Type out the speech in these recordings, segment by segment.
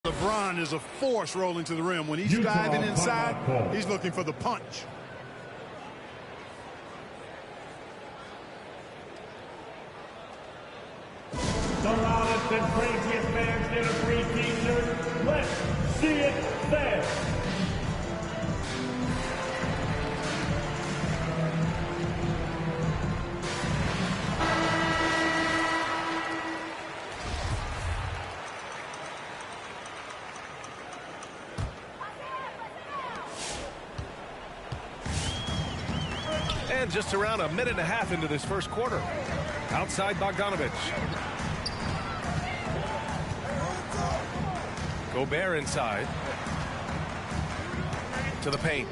LeBron is a force rolling to the rim. When he's driving inside, he's looking for the punch. The loudest and craziest fans get a free t-shirt. Let's see it there. And just around a minute and a half into this first quarter. Outside Bogdanovich. Gobert inside. To the paint.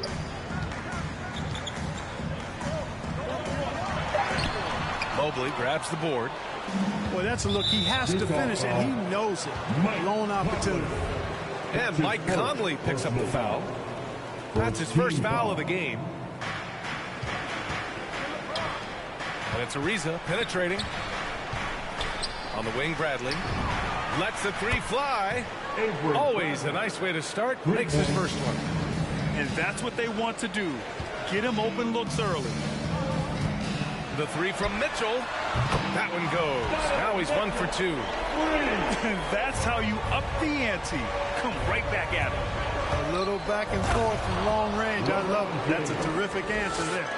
Mobley grabs the board. Boy, that's a look he has to finish, and he knows it. Lone opportunity. And Mike Conley picks up the foul. That's his first foul of the game. And it's Ariza penetrating. On the wing, Bradley. Lets the three fly. Always a nice way to start. Makes his first one. And that's what they want to do. Get him open looks early. The three from Mitchell. That one goes. Now he's 1 for 2. And that's how you up the ante. Come right back at him. A little back and forth from long range. I love it. That's a terrific answer there.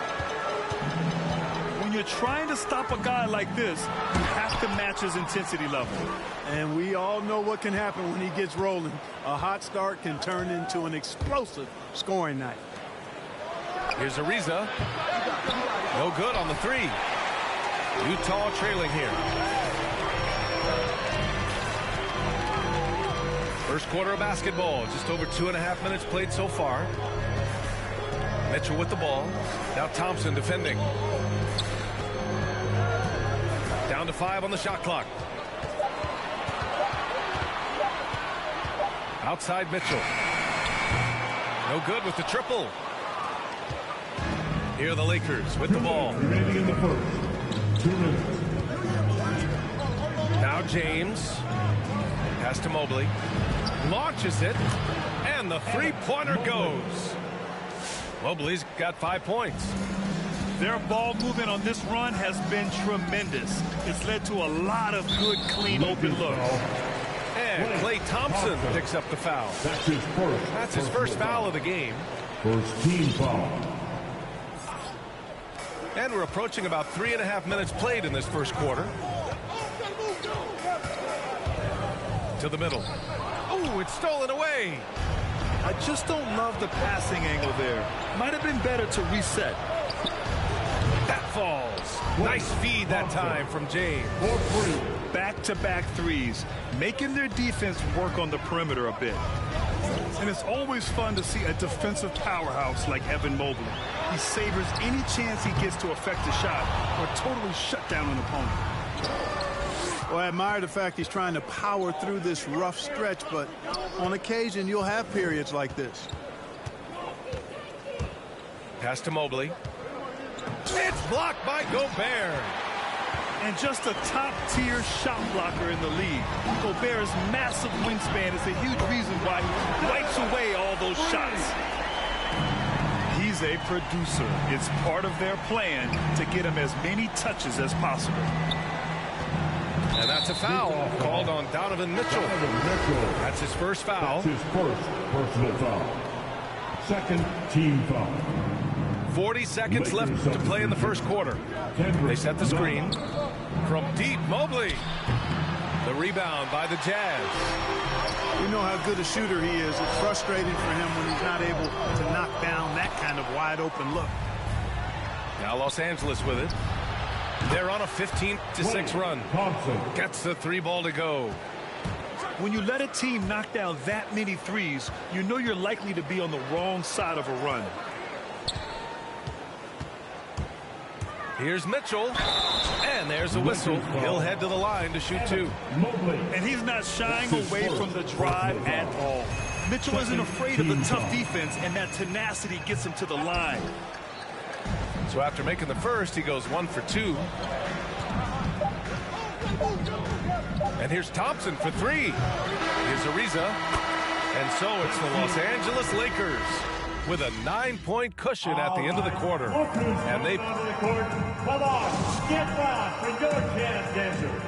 When you're trying to stop a guy like this, you have to match his intensity level. And we all know what can happen when he gets rolling. A hot start can turn into an explosive scoring night. Here's Ariza. No good on the three. Utah trailing here. First quarter of basketball. Just over 2.5 minutes played so far. Mitchell with the ball. Now Thompson defending. Down to 5 on the shot clock. Outside Mitchell. No good with the triple. Here are the Lakers with the ball. Remaining in the first. 2 minutes. Now James. Pass to Mobley. Launches it. And the three-pointer goes. Mobley's got 5 points. Their ball movement on this run has been tremendous. It's led to a lot of good, clean, open looks. And Klay Thompson picks up the foul. That's his first foul of the game. First team foul. And we're approaching about 3.5 minutes played in this first quarter. to the middle. Oh, it's stolen away. I just don't love the passing angle there. Might have been better to reset. That falls. Nice feed that time from James. Back-to-back threes, making their defense work on the perimeter a bit. And it's always fun to see a defensive powerhouse like Evan Mobley. He savors any chance he gets to affect a shot or totally shut down an opponent. Well, I admire the fact he's trying to power through this rough stretch, but on occasion you'll have periods like this. Pass to Mobley. It's blocked by Gobert. And just a top-tier shot blocker in the league. Gobert's massive wingspan is a huge reason why he wipes away all those shots. He's a producer. It's part of their plan to get him as many touches as possible. And that's a foul called on Donovan Mitchell. That's his first foul. That's his first personal foul. Second team foul. 40 seconds left to play in the first quarter. They set the screen. From deep, Mobley. The rebound by the Jazz. You know how good a shooter he is. It's frustrating for him when he's not able to knock down that kind of wide-open look. Now Los Angeles with it. They're on a 15-6 run. Gets the three ball to go. When you let a team knock down that many threes, you know you're likely to be on the wrong side of a run. Here's Mitchell, and there's a whistle. He'll head to the line to shoot two. And he's not shying away from the drive at all. Mitchell isn't afraid of the tough defense, and that tenacity gets him to the line. So after making the first, he goes 1 for 2. And here's Thompson for 3. Here's Ariza. And so it's the Los Angeles Lakers with a 9-point cushion at the end of the quarter. And they... Come on, get back for your chance, Denver.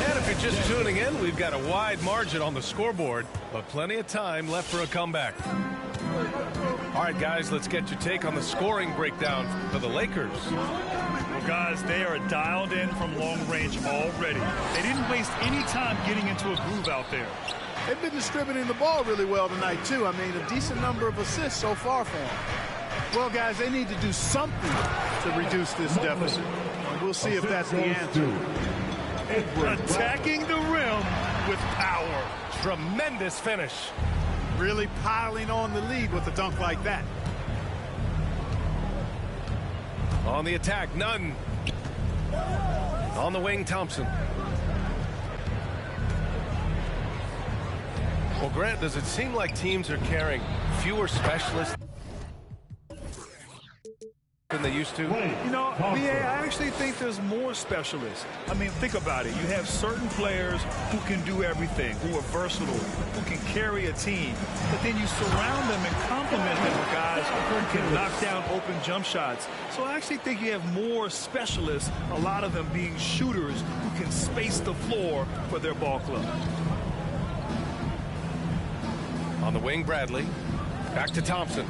And if you're just tuning in, we've got a wide margin on the scoreboard, but plenty of time left for a comeback. All right, guys, let's get your take on the scoring breakdown for the Lakers. Well, guys, they are dialed in from long range already. They didn't waste any time getting into a groove out there. They've been distributing the ball really well tonight, too. I mean, a decent number of assists so far for them. Well, guys, they need to do something to reduce this deficit. We'll see if that's the answer. Attacking the rim with power. Tremendous finish. Really piling on the lead with a dunk like that. On the attack, Nunn. On the wing, Thompson. Well, Grant, does it seem like teams are carrying fewer specialists than they used to? You know, BA, I actually think there's more specialists. I mean, think about it. You have certain players who can do everything, who are versatile, who can carry a team. But then you surround them and complement them with guys who can knock down open jump shots. So I actually think you have more specialists, a lot of them being shooters who can space the floor for their ball club. On the wing, Bradley. Back to Thompson.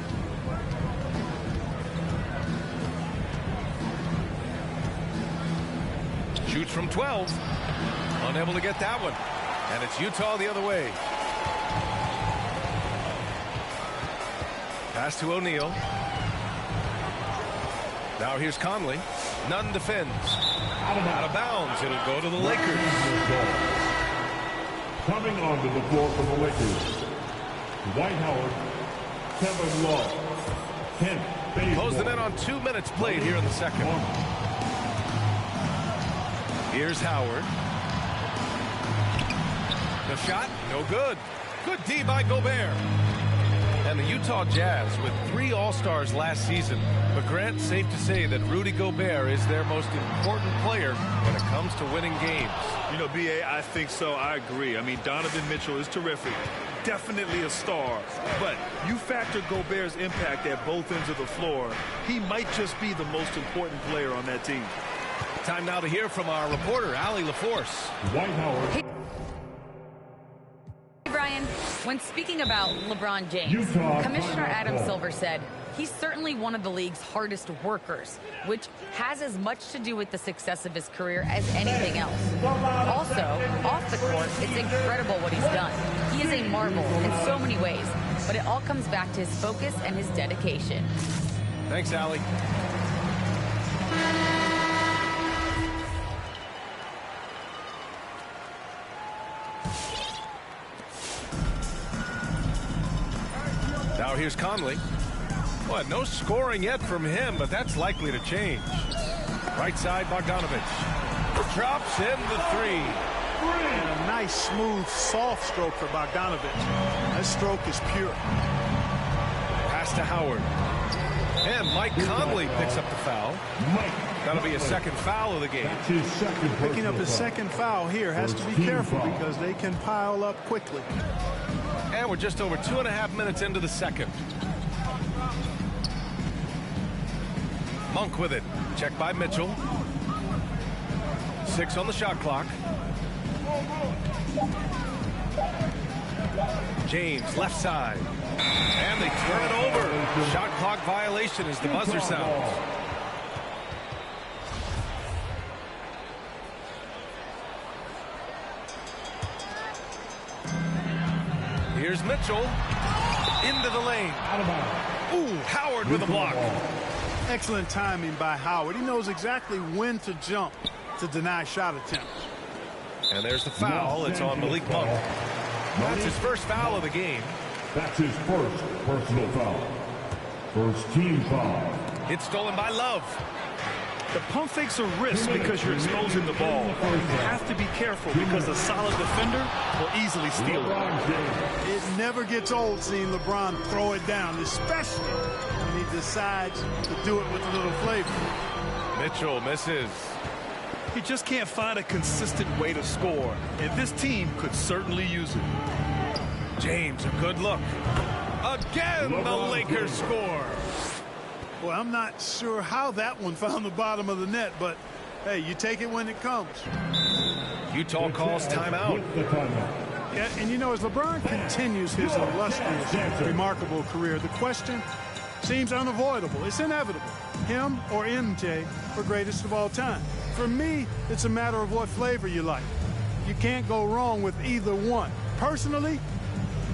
Shoots from 12. Unable to get that one. And it's Utah the other way. Pass to O'Neal. Now here's Conley. Nunn defends. Out of bounds. It'll go to the Lakers. Coming onto the floor for the Lakers, Dwight Howard, Kevin Love, Kent Bazemore. Close them in on 2 minutes played here in the second. Here's Howard. The shot, no good. Good D by Gobert. And the Utah Jazz with 3 All-Stars last season. But Grant, safe to say that Rudy Gobert is their most important player when it comes to winning games. You know, BA, I think so. I agree. I mean, Donovan Mitchell is terrific. Definitely a star. But you factor Gobert's impact at both ends of the floor, he might just be the most important player on that team. Time now to hear from our reporter, Allie LaForce. Dwight Howard. Hey, Brian, when speaking about LeBron James, Utah Commissioner timeout Adam call. Silver said He's certainly one of the league's hardest workers, which has as much to do with the success of his career as anything else. Also, off the court, it's incredible what he's done. He is a marvel in so many ways, but it all comes back to his focus and his dedication. Thanks, Allie. Now here's Conley. Well, no scoring yet from him, but that's likely to change. Right side, Bogdanovic. Drops in the three. And a nice, smooth, soft stroke for Bogdanovic. That stroke is pure. Pass to Howard. And Mike Conley picks up the foul. That'll be a second foul of the game. Picking up his second foul here has to be careful because they can pile up quickly. And we're just over 2.5 minutes into the second. Monk with it. Check by Mitchell. 6 on the shot clock. James, left side. And they turn it over. Shot clock violation as the buzzer sounds. Here's Mitchell. Into the lane. Ooh, Howard with a block. Excellent timing by Howard. He knows exactly when to jump to deny shot attempts. And there's the foul. It's on Malik Monk. That's his first foul of the game. That's his first personal foul. First team foul. It's stolen by Love. The pump fake's a risk because you're exposing the ball. You have to be careful because a solid defender will easily steal it. It never gets old seeing LeBron throw it down, especially when he decides to do it with a little flavor. Mitchell misses. He just can't find a consistent way to score, and this team could certainly use it. James, a good look. Again, the Lakers score. Well, I'm not sure how that one found the bottom of the net, but hey, you take it when it comes. Utah calls timeout. Yeah, and you know, as LeBron continues his illustrious, remarkable career, the question seems unavoidable. It's inevitable. Him or MJ for greatest of all time. For me, it's a matter of what flavor you like. You can't go wrong with either one. Personally,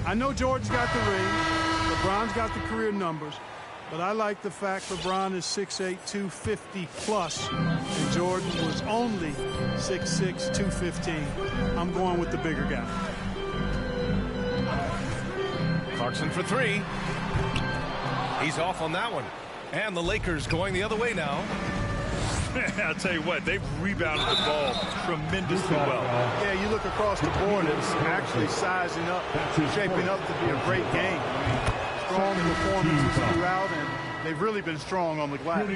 I know Jordan's got the ring, LeBron's got the career numbers, but I like the fact LeBron is 6'8", 250 plus, and Jordan was only 6'6", 215. I'm going with the bigger guy. Clarkson for three. He's off on that one. And the Lakers going the other way now. I'll tell you what, they've rebounded the ball tremendously well. Yeah, you look across the board, it's actually sizing up, shaping up to be a great game. Strong performances throughout, and they've really been strong on the glass.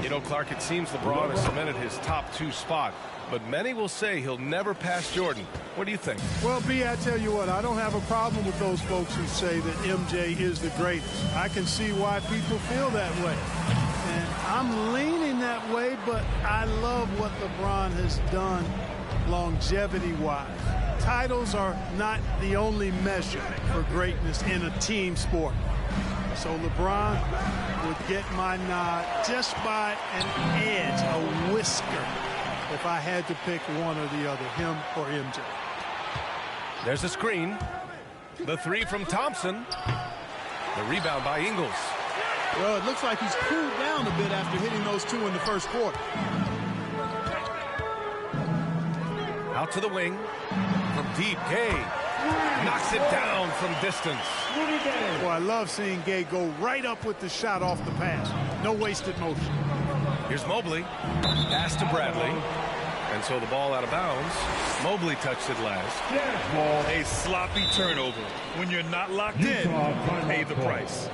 You know, Clark, it seems LeBron has cemented his top 2 spot, but many will say he'll never pass Jordan. What do you think? Well, B, I tell you what, I don't have a problem with those folks who say that MJ is the greatest. I can see why people feel that way. And I'm leaning that way, but I love what LeBron has done longevity-wise. Titles are not the only measure for greatness in a team sport. So LeBron would get my nod just by an edge, a whisker, if I had to pick one or the other, him or MJ. There's a screen. The three from Thompson. The rebound by Ingles. Well, it looks like he's cooled down a bit after hitting those 2 in the first quarter. Out to the wing. From deep, Gay knocks it down from distance. Well, I love seeing Gay go right up with the shot off the pass. No wasted motion. Here's Mobley. Pass to Bradley. And so the ball out of bounds. Mobley touched it last. A sloppy turnover. When you're not locked in, pay the price.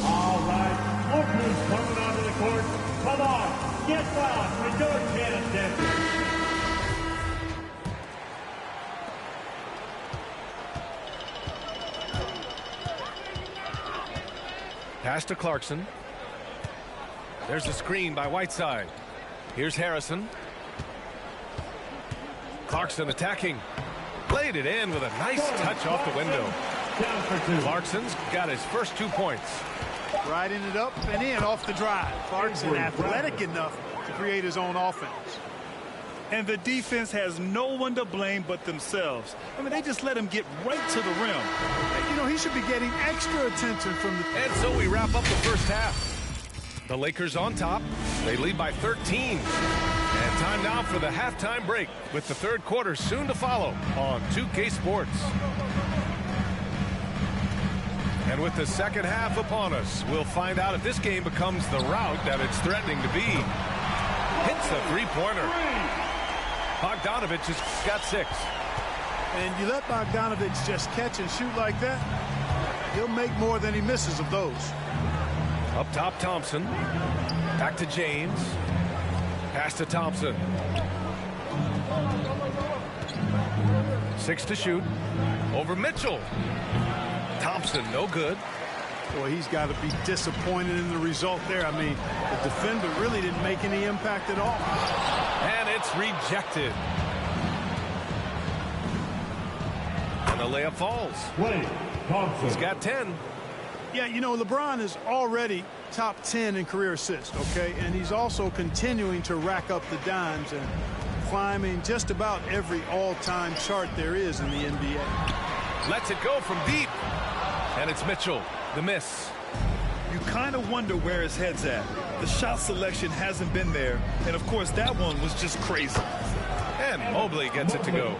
All right, Oakland's coming onto the court. Come on, get fouled. We don't get it, Denver. Pass to Clarkson. There's a screen by Whiteside. Here's Harrison. Clarkson attacking. Played it in with a nice touch off the window. Clarkson's got his first 2 points. Riding it up and in off the drive. Clarkson athletic enough to create his own offense. And the defense has no one to blame but themselves. I mean, they just let him get right to the rim. You know, he should be getting extra attention from the... And so we wrap up the first half. The Lakers on top. They lead by 13. And time now for the halftime break, with the third quarter soon to follow on 2K Sports. And with the second half upon us, we'll find out if this game becomes the rout that it's threatening to be. Hits the three-pointer. Bogdanovich has got 6. And you let Bogdanovich just catch and shoot like that, he'll make more than he misses of those. Up top, Thompson. Back to James. Pass to Thompson. 6 to shoot. Over Mitchell. Thompson, no good. Boy, he's got to be disappointed in the result there. I mean, the defender really didn't make any impact at all. And it's rejected. And the layup falls. He's got 10. Yeah, you know, LeBron is already top 10 in career assists, okay? And he's also continuing to rack up the dimes and climbing just about every all-time chart there is in the NBA. Lets it go from deep. And it's Mitchell, the miss. You kind of wonder where his head's at. The shot selection hasn't been there. And, of course, that one was just crazy. And Mobley gets it to go.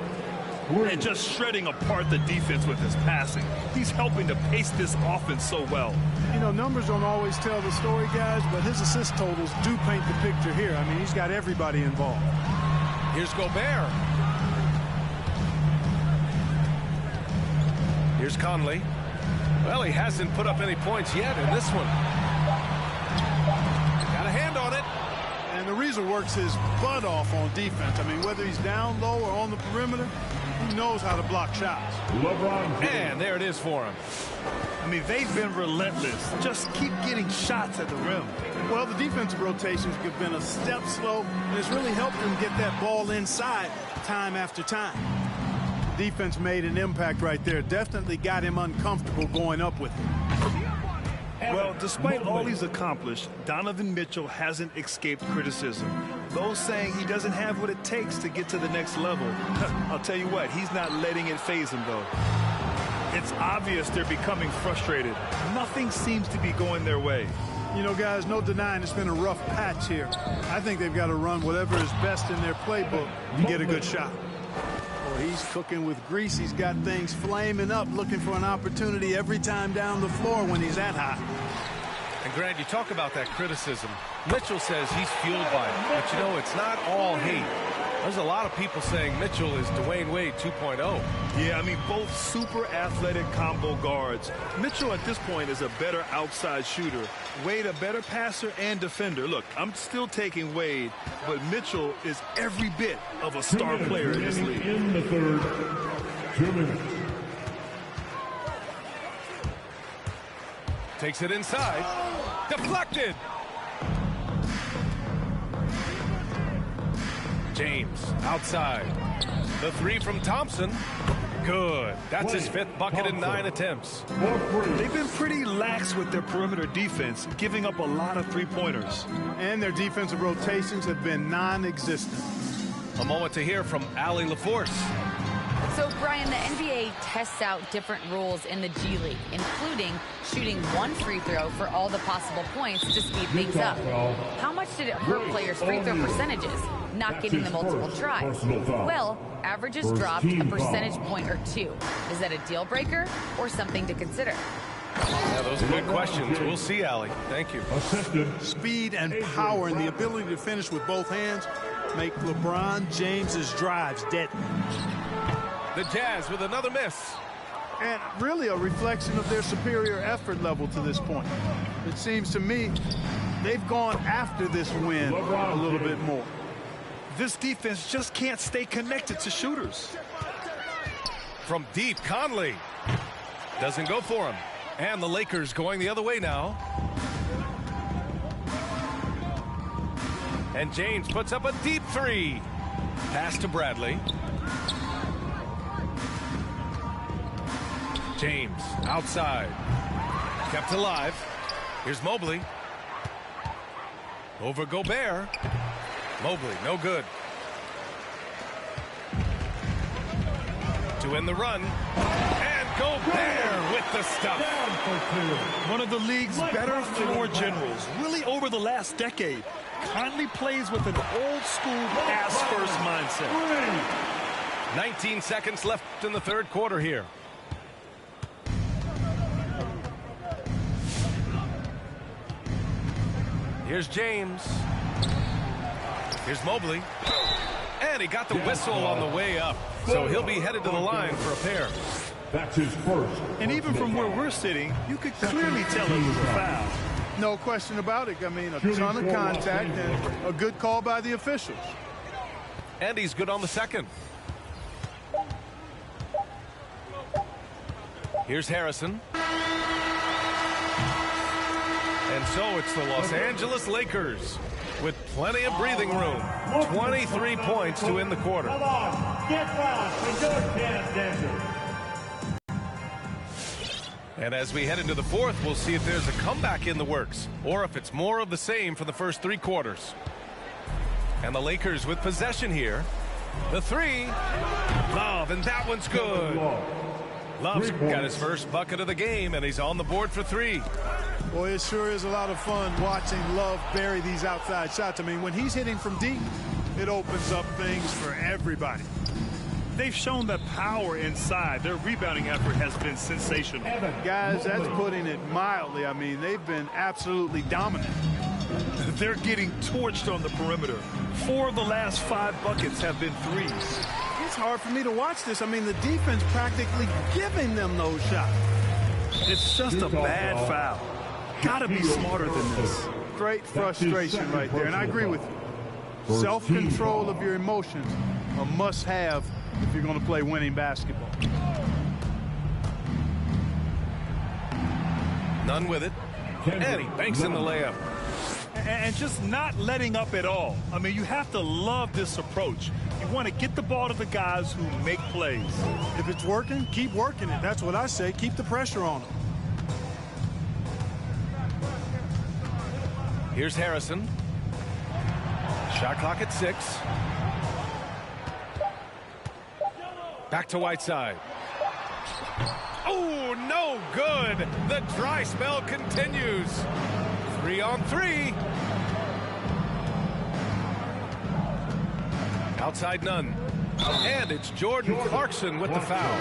And just shredding apart the defense with his passing. He's helping to pace this offense so well. You know, numbers don't always tell the story, guys, but his assist totals do paint the picture here. I mean, he's got everybody involved. Here's Gobert. Here's Conley. Well, he hasn't put up any points yet in this one. Got a hand on it. And the Ariza works his butt off on defense. I mean, whether he's down low or on the perimeter, he knows how to block shots. And there it is for him. I mean, they've been relentless. Just keep getting shots at the rim. Well, the defensive rotations have been a step slow, and it's really helped them get that ball inside time after time. Defense made an impact right there. Definitely got him uncomfortable going up with him. Well, despite all he's accomplished, Donovan Mitchell hasn't escaped criticism. Those saying he doesn't have what it takes to get to the next level. I'll tell you what, he's not letting it faze him, though. It's obvious they're becoming frustrated. Nothing seems to be going their way. You know, guys, no denying it's been a rough patch here. I think they've got to run whatever is best in their playbook to get a good shot. He's cooking with grease. He's got things flaming up, looking for an opportunity every time down the floor when he's that hot. And Grant, you talk about that criticism. Mitchell says he's fueled by it. But, you know, it's not all hate. There's a lot of people saying Mitchell is Dwayne Wade 2.0. Yeah, I mean, both super athletic combo guards. Mitchell at this point is a better outside shooter. Wade a better passer and defender. Look, I'm still taking Wade, but Mitchell is every bit of a star player in this league. In the third, 2 minutes. Takes it inside. Deflected. James outside. The 3 from Thompson. Good. That's his 5th bucket in 9 attempts. They've been pretty lax with their perimeter defense, giving up a lot of three-pointers. And their defensive rotations have been non-existent. A moment to hear from Allie LaForce. So, Brian, the NBA tests out different rules in the G League, including shooting 1 free throw for all the possible points to speed things up. How much did it hurt players' free throw percentages, not getting the multiple tries? Well, averages dropped a percentage point or 2. Is that a deal breaker or something to consider? Yeah, those are good questions. We'll see, Allie. Thank you. Speed and power and the ability to finish with both hands make LeBron James's drives deadly. The Jazz with another miss. And really a reflection of their superior effort level to this point. It seems to me they've gone after this win a little bit more. This defense just can't stay connected to shooters. From deep, Conley. Doesn't go for him. And the Lakers going the other way now. And James puts up a deep 3. Pass to Bradley. James outside. Kept alive. Here's Mobley. Over Gobert. Mobley, no good. To end the run. And Gobert with the stuff. One of the league's better floor generals, really over the last decade. Conley plays with an old-school pass-first mindset. 19 seconds left in the third quarter here. Here's James. Here's Mobley. And he got the whistle on the way up. So he'll be headed to the line for a pair. That's his first. And even from where we're sitting, you could clearly tell it was a foul. No question about it. I mean, a ton of contact and a good call by the officials. And he's good on the second. Here's Harrison. And so it's the Los Angeles Lakers with plenty of breathing room. 23 points to end the quarter. Come on, get fast and go dance, dancer. And as we head into the fourth, we'll see if there's a comeback in the works or if it's more of the same for the first three quarters. And the Lakers with possession here. The three. Love, and that one's good. Love's got his first bucket of the game, and he's on the board for three. Boy, it sure is a lot of fun watching Love bury these outside shots. I mean, when he's hitting from deep, it opens up things for everybody. They've shown that power inside. Their rebounding effort has been sensational. Guys, that's putting it mildly. I mean, they've been absolutely dominant. They're getting torched on the perimeter. 4 of the last 5 buckets have been threes. It's hard for me to watch this. I mean, the defense practically giving them those shots. It's just a bad foul. Gotta be smarter than this. Great frustration right there, and I agree with you. Self-control of your emotions, a must-have if you're going to play winning basketball. None with it. And he banks in the layup. And just not letting up at all. I mean, you have to love this approach. You want to get the ball to the guys who make plays. If it's working, keep working it. That's what I say. Keep the pressure on them. Here's Harrison. Shot clock at 6. Back to Whiteside. Oh, no good. The dry spell continues. 3 on 3. Outside none. And it's Jordan Clarkson with the foul.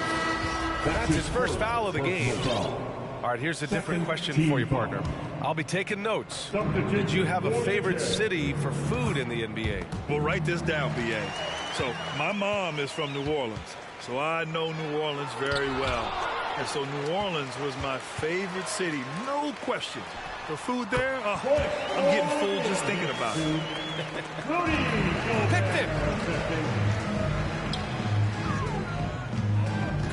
That's his first foul of the game. All right, here's a different question for you, partner. I'll be taking notes. Did you have a favorite city for food in the NBA? Well, write this down, B.A. So my mom is from New Orleans, so I know New Orleans very well. And so New Orleans was my favorite city, no question. The food there, I'm getting full just thinking about it. Picked it.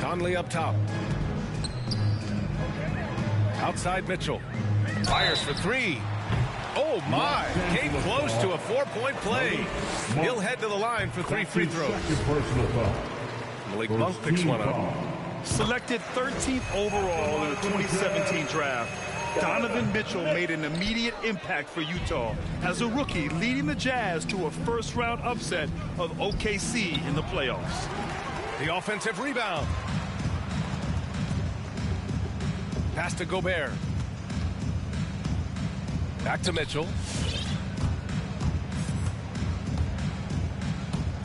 Conley up top. Outside Mitchell. Fires for 3. Oh my, came close to a 4-point play. He'll head to the line for 3 free throws. Malik Monk picks one up. Selected 13th overall in the 2017 draft, Donovan Mitchell made an immediate impact for Utah as a rookie, leading the Jazz to a first-round upset of OKC in the playoffs. The offensive rebound. Pass to Gobert. Back to Mitchell.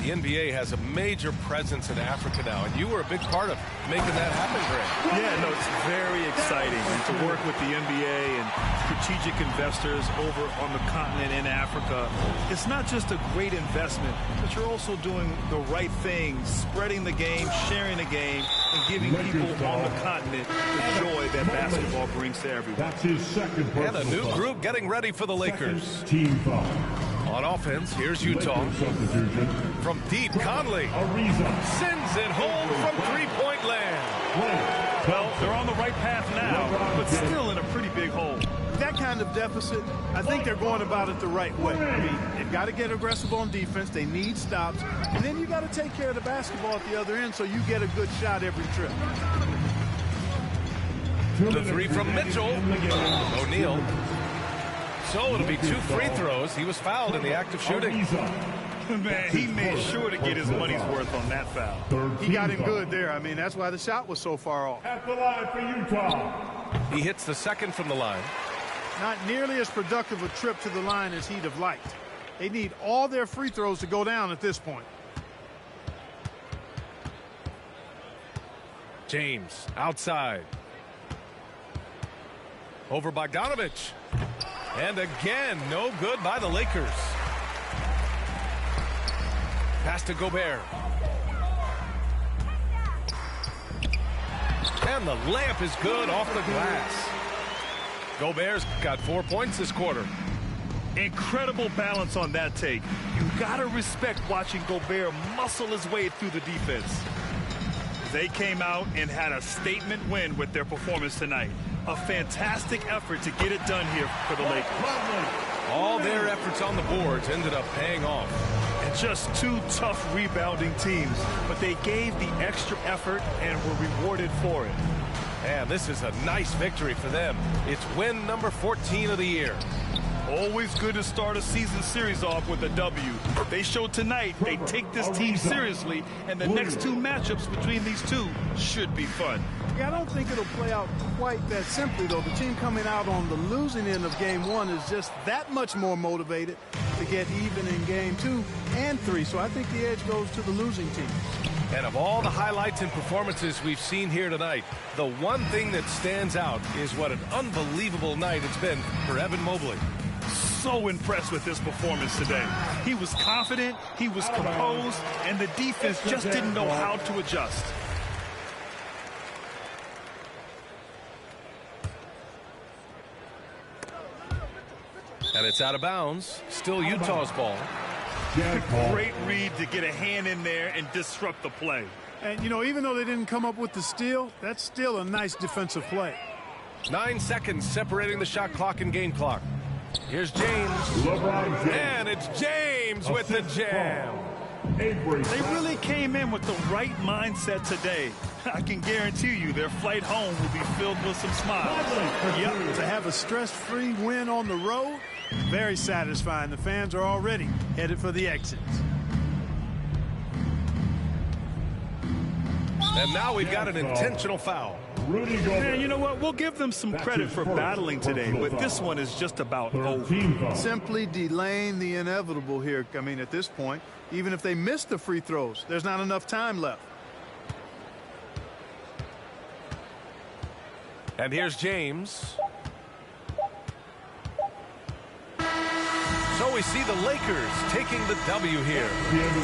The NBA has a major presence in Africa now, and you were a big part of making that happen, Greg. Yeah, no, it's very exciting. And to work with the NBA and strategic investors over on the continent in Africa, it's not just a great investment, but you're also doing the right thing, spreading the game, sharing the game, and giving people on the continent the joy that basketball brings to everyone. That's his second And a new group getting ready for the Lakers. Team foul. On offense, here's Utah. From deep, Conley sends it home from three-point land. Well, they're on the right path now, but still in a pretty big hole. That kind kind of deficit, I think they're going about it the right way. I mean, they've got to get aggressive on defense. They need stops. And then you got to take care of the basketball at the other end so you get a good shot every trip. The three from Mitchell. O'Neal. So it'll be 2 free throws. He was fouled in the act of shooting. Man, he made sure to get his money's worth on that foul. He got him good there. I mean, that's why the shot was so far off. At the line for Utah. He hits the second from the line. Not nearly as productive a trip to the line as he'd have liked. They need all their free throws to go down at this point. James outside. Over Bogdanovich. And again, no good by the Lakers. Pass to Gobert. And the layup is good off the glass. Gobert's got 4 points this quarter. Incredible balance on that take. You gotta respect watching Gobert muscle his way through the defense. They came out and had a statement win with their performance tonight. A fantastic effort to get it done here for the Lakers. All their efforts on the boards ended up paying off. And just 2 tough rebounding teams, but they gave the extra effort and were rewarded for it. And this is a nice victory for them. It's win number 14 of the year. Always good to start a season series off with a W. They showed tonight they take this team seriously, and the next 2 matchups between these two should be fun. Yeah, I don't think it'll play out quite that simply, though. The team coming out on the losing end of Game 1 is just that much more motivated to get even in Game 2 and 3. So I think the edge goes to the losing team. And of all the highlights and performances we've seen here tonight, the one thing that stands out is what an unbelievable night it's been for Evan Mobley. So impressed with his performance today. He was confident, he was composed, and the defense just didn't know how to adjust. And it's out of bounds. Still Utah's ball. Great read to get a hand in there and disrupt the play. And, you know, even though they didn't come up with the steal, that's still a nice defensive play. 9 seconds separating the shot clock and game clock. Here's James. LeBron James. And it's James with the jam. They really came in with the right mindset today. I can guarantee you their flight home will be filled with some smiles. Yep, to have a stress-free win on the road, very satisfying. The fans are already headed for the exits. And now we've got an intentional foul. Man, you know what? We'll give them some credit for battling today, but this one is just about over. Simply delaying the inevitable here. I mean, at this point, even if they miss the free throws, there's not enough time left. And here's James. So we see the Lakers taking the W here.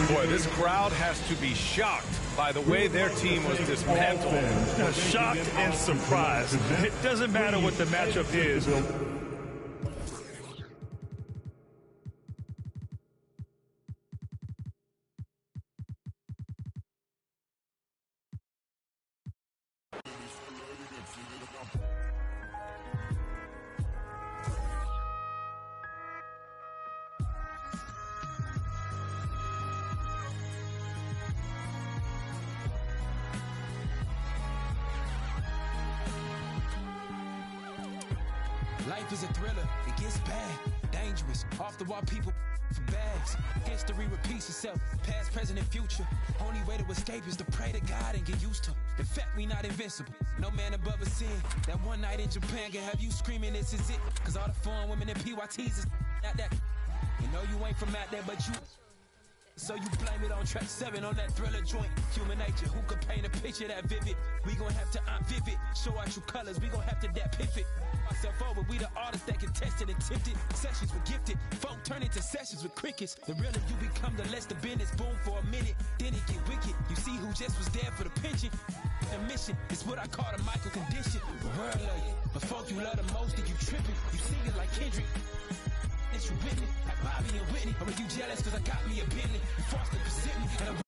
Boy, this crowd has to be shocked by the way their team was dismantled. Shocked and surprised. It doesn't matter what the matchup is. Life is a thriller, it gets bad, dangerous, off the wall people for bags. History repeats itself, past, present, and future. Only way to escape is to pray to God and get used to. In fact, we not invincible, no man above a sin. That one night in Japan can have you screaming this is it. Cause all the foreign women and PYTs is not that. You know you ain't from out there, but you. So you blame it on track 7 on that thriller joint. Human nature, who could paint a picture that vivid? We gon' have to vivid, show our true colors. We gon' have to that pivot. Myself over, we the artists that can test it and tipped it. Sessions were gifted, folk turn into sessions with crickets. The realer you become, the less the business. Boom for a minute, then it get wicked. You see who just was there for the pension. The mission is what I call the Michael condition. The world love you, but folk you love the most, and you tripping. You sing it like Kendrick. You with me, like Bobby and Whitney. Or are you jealous cause I got me a Bentley? You forced to present me, and I'm